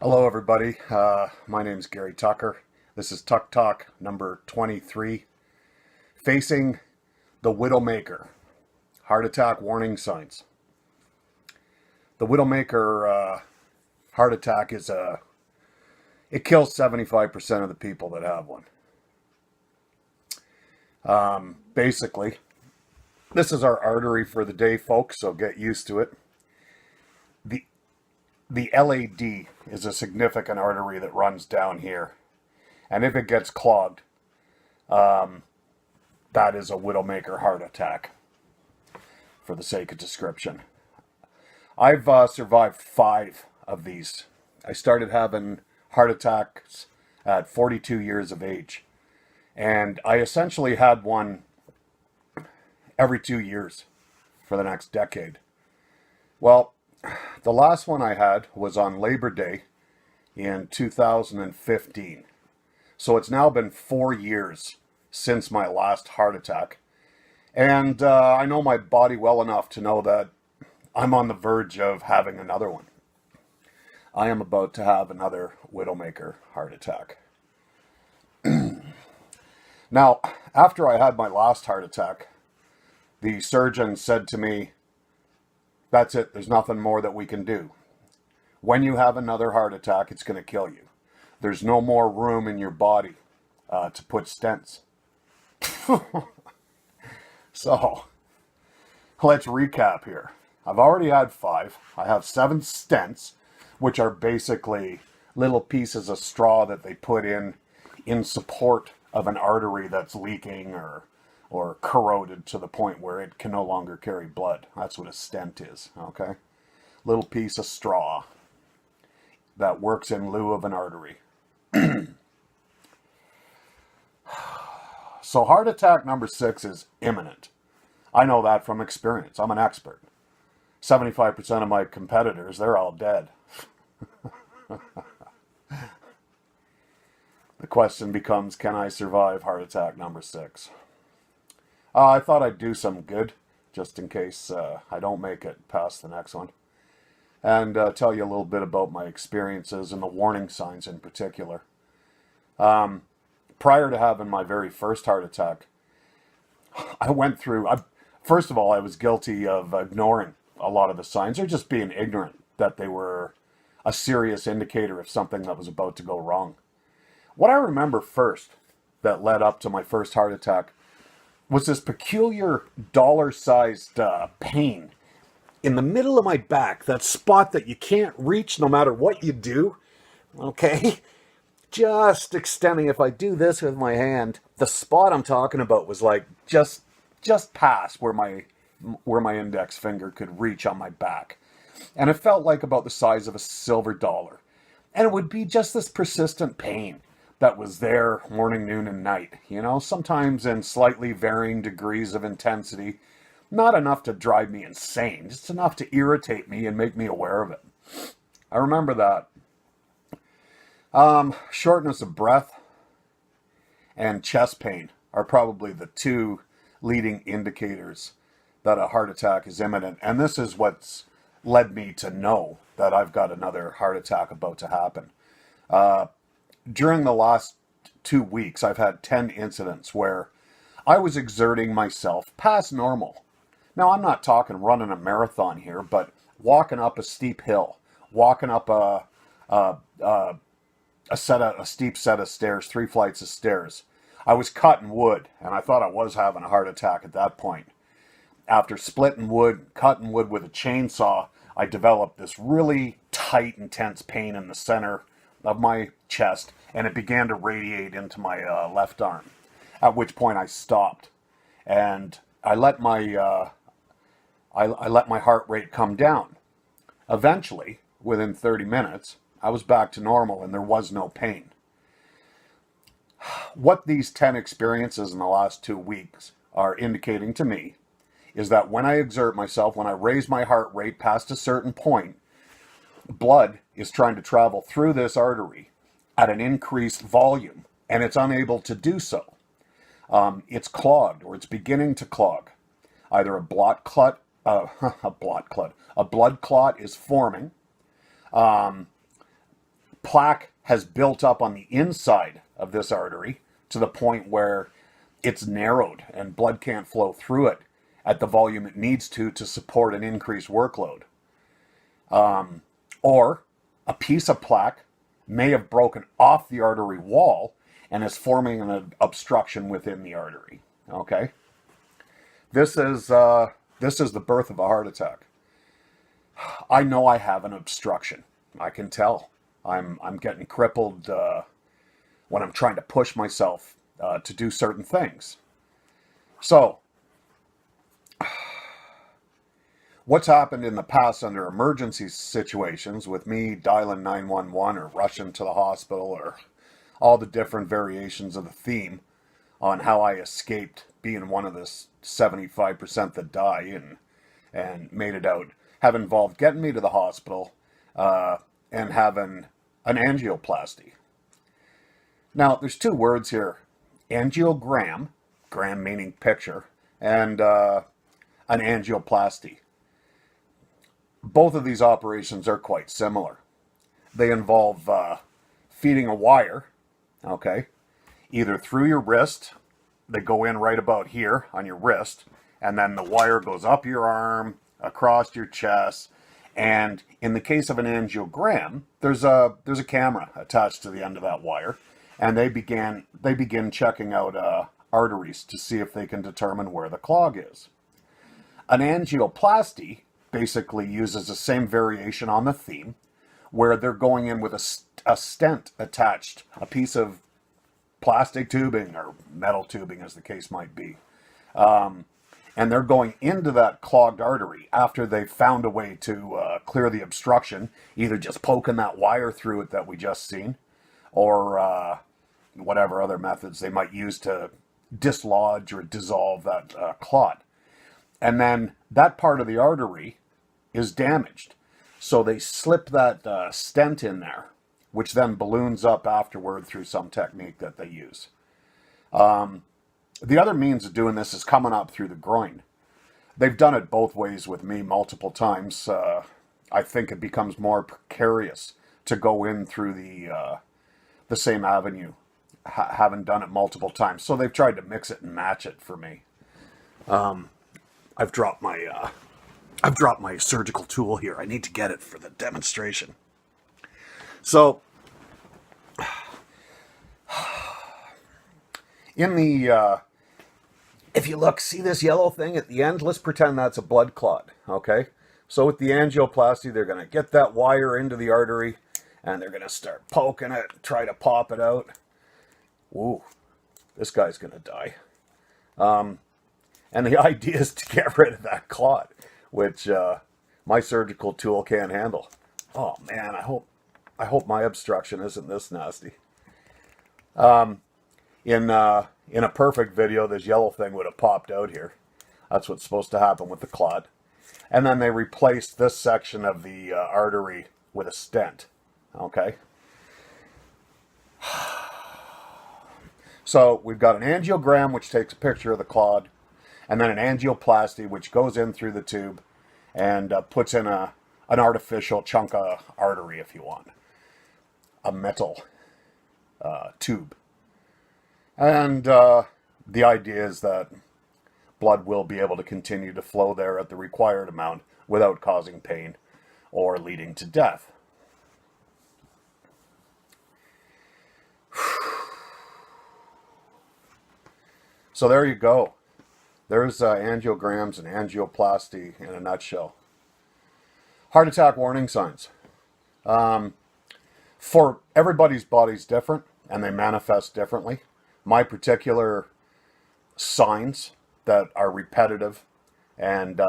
Hello, everybody. My name's Gary Tucker. This is Tuck Talk number 23. Facing the Widowmaker. Heart attack warning signs. The Widowmaker heart attack it kills 75% of the people that have one. Basically, this is our artery for the day, folks, so get used to it. The the LAD is a significant artery that runs down here. And if it gets clogged, that is a Widowmaker heart attack, for the sake of description. I've survived 5 of these. I started having heart attacks at 42 years of age. And I essentially had one every 2 years for the next decade. Well, the last one I had was on Labor Day in 2015. So it's now been 4 years since my last heart attack. And I know my body well enough to know that I'm on the verge of having another one. I am about to have another Widowmaker heart attack. Now, after I had my last heart attack, the surgeon said to me, "That's it, there's nothing more that we can do. When you have another heart attack, it's going to kill you. There's no more room in your body to put stents." So, let's recap here. I've already had 5. I have 7 stents, which are basically little pieces of straw that they put in support of an artery that's leaking or corroded to the point where it can no longer carry blood. That's what a stent is, okay? Little piece of straw that works in lieu of an artery. So heart attack number 6 is imminent. I know that from experience. I'm an expert. 75% of my competitors, they're all dead. The question becomes, can I survive heart attack number 6? I thought I'd do some good, just in case I don't make it past the next one. And tell you a little bit about my experiences and the warning signs in particular. Prior to having my very first heart attack, first of all, I was guilty of ignoring a lot of the signs, or just being ignorant that they were a serious indicator of something that was about to go wrong. What I remember first that led up to my first heart attack was this peculiar dollar-sized pain in the middle of my back, that spot that you can't reach no matter what you do, okay? Just extending, if I do this with my hand, the spot I'm talking about was like just past where my index finger could reach on my back. And it felt like about the size of a silver dollar. And it would be just this persistent pain that was there morning, noon, and night. You know, sometimes in slightly varying degrees of intensity. Not enough to drive me insane, just enough to irritate me and make me aware of it. I remember that. Shortness of breath and chest pain are probably the 2 leading indicators that a heart attack is imminent. And this is what's led me to know that I've got another heart attack about to happen. During the last 2 weeks, I've had 10 incidents where I was exerting myself past normal. Now, I'm not talking running a marathon here, but walking up a steep hill, walking up a steep set of stairs, 3 flights of stairs. I was cutting wood, and I thought I was having a heart attack at that point. After splitting wood, cutting wood with a chainsaw, I developed this really tight, intense pain in the center of my chest, and it began to radiate into my left arm, at which point I stopped. And I let my heart rate come down. Eventually, within 30 minutes, I was back to normal and there was no pain. What these 10 experiences in the last 2 weeks are indicating to me is that when I exert myself, when I raise my heart rate past a certain point, blood is trying to travel through this artery at an increased volume, and it's unable to do so. It's clogged, or it's beginning to clog. Either a blood clot is forming, plaque has built up on the inside of this artery to the point where it's narrowed and blood can't flow through it at the volume it needs to support an increased workload. Or a piece of plaque may have broken off the artery wall and is forming an obstruction within the artery. Okay, this is the birth of a heart attack. I know I have an obstruction. I can tell. I'm getting crippled when I'm trying to push myself to do certain things. So, what's happened in the past under emergency situations with me dialing 911 or rushing to the hospital or all the different variations of the theme on how I escaped being one of the 75% that die and made it out have involved getting me to the hospital and having an angioplasty. Now, there's two words here, angiogram, gram meaning picture, and an angioplasty. Both of these operations are quite similar. They involve feeding a wire, okay, either through your wrist, they go in right about here on your wrist, and then the wire goes up your arm, across your chest, and in the case of an angiogram, there's a camera attached to the end of that wire, and they begin checking out arteries to see if they can determine where the clog is. An angioplasty basically uses the same variation on the theme, where they're going in with a stent attached, a piece of plastic tubing or metal tubing as the case might be. And they're going into that clogged artery after they've found a way to clear the obstruction, either just poking that wire through it that we just seen, or whatever other methods they might use to dislodge or dissolve that clot. And then that part of the artery is damaged. So they slip that stent in there, which then balloons up afterward through some technique that they use. The other means of doing this is coming up through the groin. They've done it both ways with me multiple times. I think it becomes more precarious to go in through the same avenue, having done it multiple times. So they've tried to mix it and match it for me. I've dropped my surgical tool here. I need to get it for the demonstration. So, in the, if you look, see this yellow thing at the end? Let's pretend that's a blood clot, okay? So with the angioplasty, they're going to get that wire into the artery, and they're going to start poking it, try to pop it out. Ooh, this guy's going to die. And the idea is to get rid of that clot, which my surgical tool can't handle. Oh man, I hope my obstruction isn't this nasty. In a perfect video, this yellow thing would have popped out here. That's what's supposed to happen with the clot. And then they replaced this section of the artery with a stent. Okay. So we've got an angiogram, which takes a picture of the clot, and then an angioplasty, which goes in through the tube and puts in an artificial chunk of artery, if you want. A metal tube. And the idea is that blood will be able to continue to flow there at the required amount without causing pain or leading to death. So there you go. There's angiograms and angioplasty in a nutshell. Heart attack warning signs. For everybody's body's different and they manifest differently. My particular signs that are repetitive and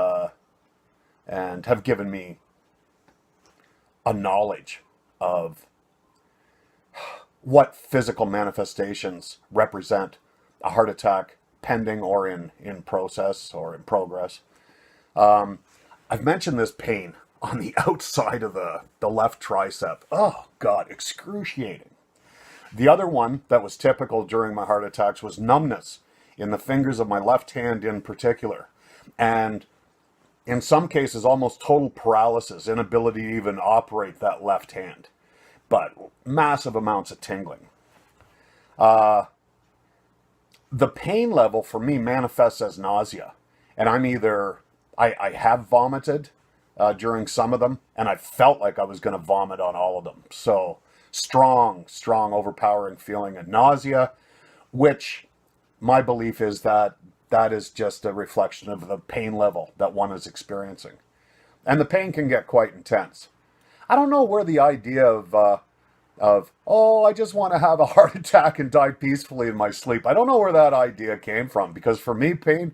have given me a knowledge of what physical manifestations represent a heart attack pending or in process or in progress. I've mentioned this pain on the outside of the left tricep. Oh God, excruciating. The other one that was typical during my heart attacks was numbness in the fingers of my left hand in particular. And in some cases, almost total paralysis, inability to even operate that left hand. but massive amounts of tingling. The pain level for me manifests as nausea. And I have vomited during some of them, and I felt like I was going to vomit on all of them. So strong, overpowering feeling of nausea, which my belief is that is just a reflection of the pain level that one is experiencing. And the pain can get quite intense. I don't know where the idea of I just want to have a heart attack and die peacefully in my sleep. I don't know where that idea came from, because for me, pain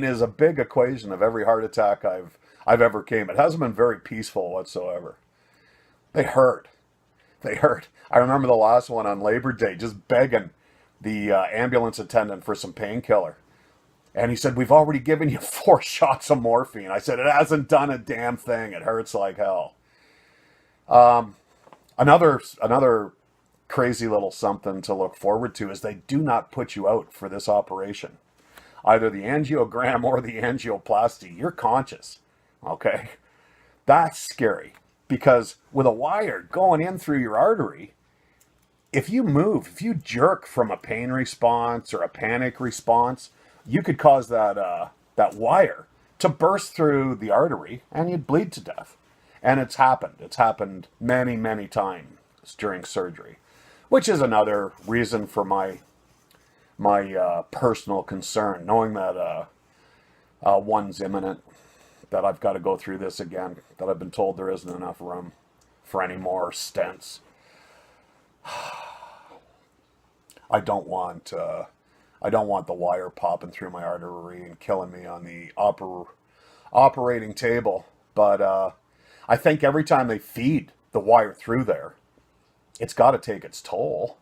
is a big equation of every heart attack I've ever came. It hasn't been very peaceful whatsoever. They hurt. I remember the last one on Labor Day, just begging the ambulance attendant for some painkiller. And he said, "We've already given you 4 shots of morphine." I said, "It hasn't done a damn thing. It hurts like hell." Another crazy little something to look forward to is they do not put you out for this operation. Either the angiogram or the angioplasty, you're conscious. Okay? That's scary, because with a wire going in through your artery, if you jerk from a pain response or a panic response, you could cause that wire to burst through the artery and you'd bleed to death. And it's happened. It's happened many, many times during surgery, which is another reason for my personal concern, knowing that one's imminent, that I've got to go through this again, that I've been told there isn't enough room for any more stents. I don't want the wire popping through my artery and killing me on the operating table. But I think every time they feed the wire through there, it's got to take its toll,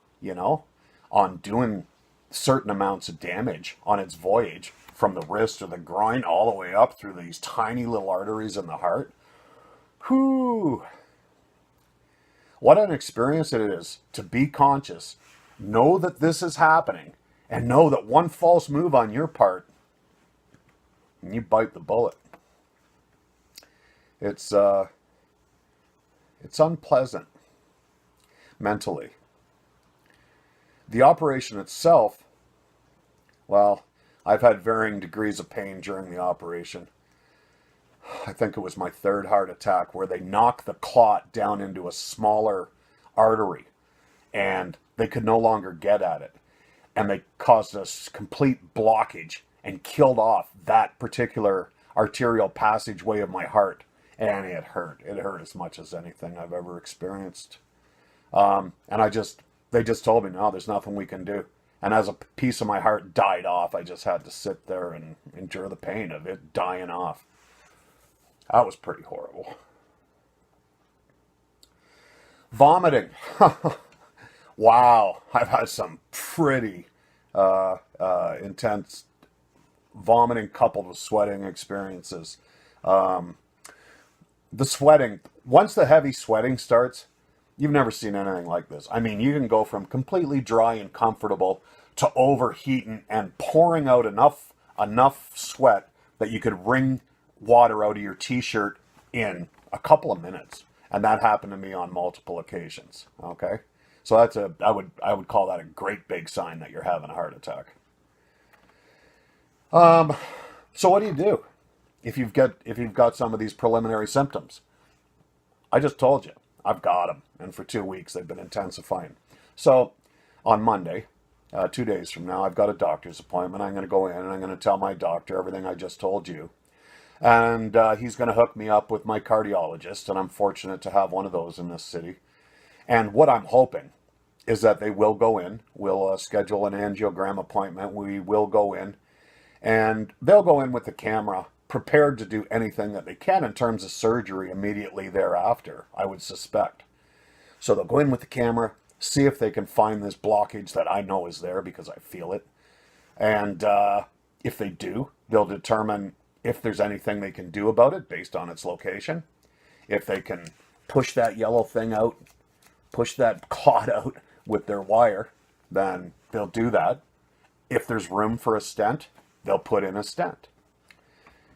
on doing certain amounts of damage on its voyage from the wrist or the groin all the way up through these tiny little arteries in the heart. Whew. What an experience it is to be conscious, know that this is happening, and know that one false move on your part, and you bite the bullet. It's unpleasant mentally. The operation itself, well, I've had varying degrees of pain during the operation. I think it was my 3rd heart attack, where they knocked the clot down into a smaller artery and they could no longer get at it. And they caused a complete blockage and killed off that particular arterial passageway of my heart. And it hurt. It hurt as much as anything I've ever experienced. And they just told me, no, there's nothing we can do. And as a piece of my heart died off, I just had to sit there and endure the pain of it dying off. That was pretty horrible. Vomiting. Wow. I've had some pretty intense vomiting coupled with sweating experiences. The sweating, once the heavy sweating starts, you've never seen anything like this. I mean, you can go from completely dry and comfortable to overheating and pouring out enough sweat that you could wring water out of your t-shirt in a couple of minutes. And that happened to me on multiple occasions. Okay? So I would call that a great big sign that you're having a heart attack. So what do? If you've got some of these preliminary symptoms? I just told you, I've got them, and for 2 weeks they've been intensifying. So on Monday, 2 days from now, I've got a doctor's appointment. I'm going to go in and I'm going to tell my doctor everything I just told you. And he's going to hook me up with my cardiologist, and I'm fortunate to have one of those in this city. And what I'm hoping is that they will go in, we'll schedule an angiogram appointment, we will go in, and they'll go in with the camera, prepared to do anything that they can in terms of surgery immediately thereafter, I would suspect. So they'll go in with the camera, see if they can find this blockage that I know is there because I feel it. And if they do, they'll determine if there's anything they can do about it based on its location. If they can push that yellow thing out, push that clot out with their wire, then they'll do that. If there's room for a stent, they'll put in a stent.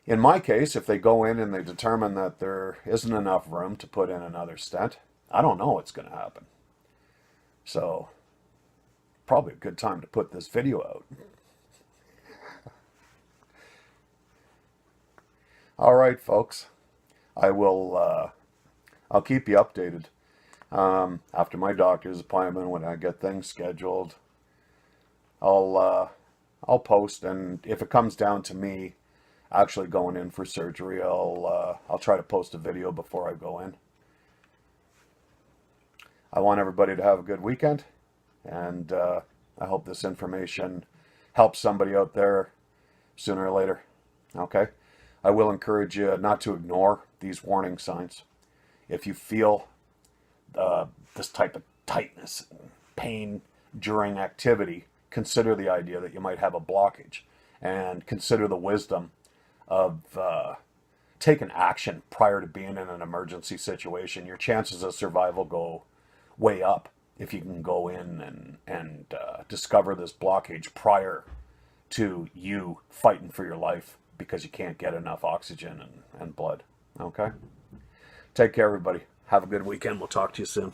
In my case, if they go in and they determine that there isn't enough room to put in another stent, I don't know what's going to happen. So, probably a good time to put this video out. All right, folks. I will, I'll keep you updated. After my doctor's appointment, when I get things scheduled, I'll post, and if it comes down to me actually going in for surgery, I'll try to post a video before I go in. I want everybody to have a good weekend, and I hope this information helps somebody out there sooner or later. Okay? I will encourage you not to ignore these warning signs. If you feel this type of tightness and pain during activity, consider the idea that you might have a blockage, and consider the wisdom of taking action prior to being in an emergency situation. Your chances of survival go way up if you can go in and discover this blockage prior to you fighting for your life because you can't get enough oxygen and blood. Okay? Take care, everybody. Have a good weekend. We'll talk to you soon.